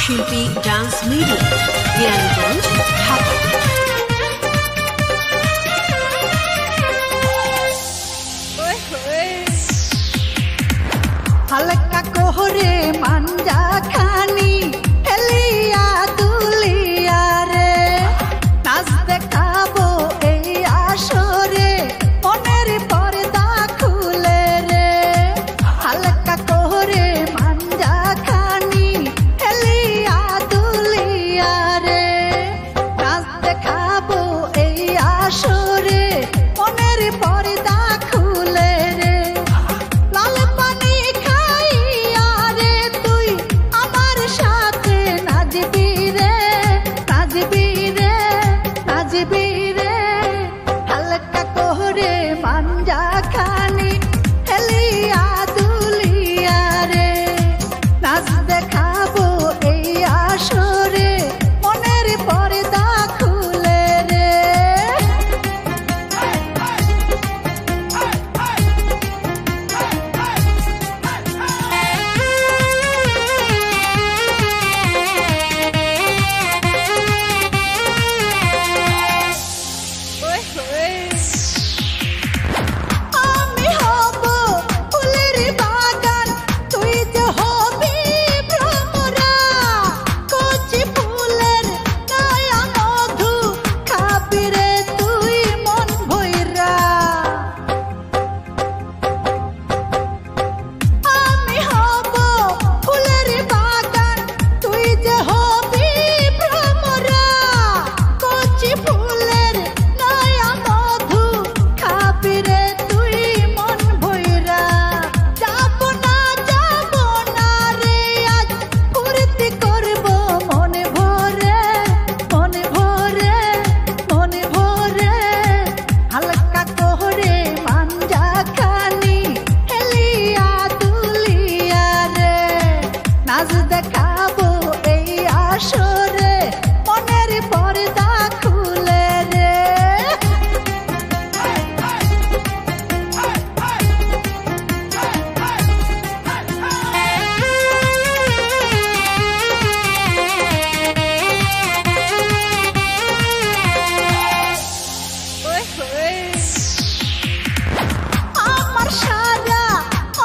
শিল্পী dance media, বিরানীগঞ্জ, Dhaka. হালকা কোহরে মাঞ্জা খানি হেলিয়া দুলিয়া রে, নাচ দেখাবো এই আসরে মনের পর্দা খুলে রে। হালকা কোহরে মাঞ্জা খানি হেলিয়া দুলিয়া রে, নাচ দেখাবো এই আসরে মনের পর্দা খুলে রে। লাল পানি খাইয়া রে তুই আমার সাথে নাচবি রে, নাচবি রে, নাচবি রে। হালকা কোহরে মাঞ্জা খানি হেলিয়া দুলিয়া রে, নাচ দেখাবো এই আসরে মনের পর্দা খুলে রে। আমি হব ফুলের বাগান, তুই যে হবি ভ্রমরা। কচি ফুলের নয়া মধু খাবি রে তুই মন ভইরা। আমি হব ফুলের বাগান, তুই যে হবি ভ্রমরা। কচি ফুলের নয়া মধু খাবি রে তুই মন ভইরা। যাব না রে আজ ফুর্তি করব মনে ভরে, মনে ভরে, মনে ভরে। হালকা কোহরে মাঞ্জা খানি হেলিয়া দুলিয়া রে, নাচ দেখাবো এই আসরে মনের পর্দা খুলে রে। আমার সারা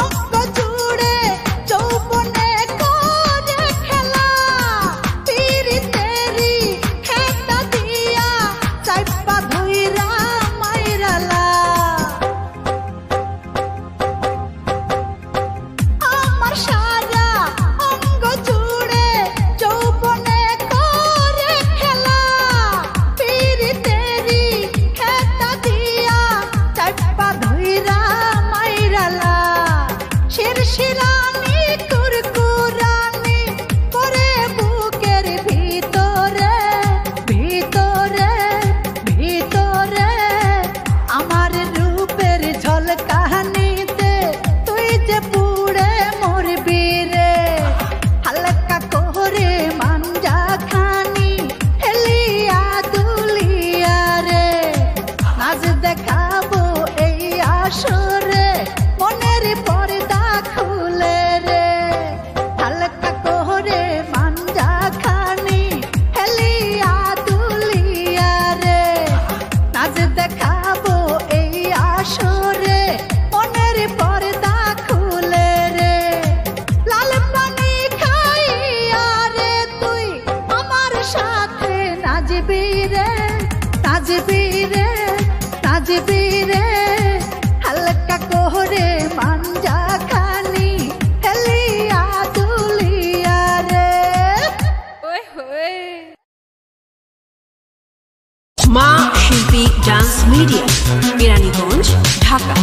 অঙ্গ জুড়ে যৌবনে করে খেলা, পিরিতেরি খেতা দিয়া চাইপা ধইরা মাইরালা। আমার সারা অঙ্গ জুড়ে যৌবনে করে খেলা, পিরিতেরি খেতা দিয়া চাইপা ধইরা মাইরালা। শিরশিরানি কুরকুরানি করে বুকের ভিতরে, ভিতরে, ভিতরে। আমার রূপের ঝলকানিতে তুই যে পুড়ে মরবি রে। হালকা কোহরে মাঞ্জা খানি হেলিয়া দুলিয়া রে, নাচ দেখাবো এই আসরে মনের পর্দা খুলে রে। হালকা কোহরে মাঞ্জা খানি হেলিয়া দুলিয়া রে, নাচ দেখাবো এই আসরে মনের পর্দা খুলে রে। লাল পানি খাইয়া রে তুই আমার সাথে নাচবি রে, নাচবি রে, নাচবি রে। হালকা কোহরে মাঞ্জা খানি হেলিয়া দুলিয়া রে। মা শিল্পী ডান্স মিডিয়া, বিরানীগঞ্জ, ঢাকা।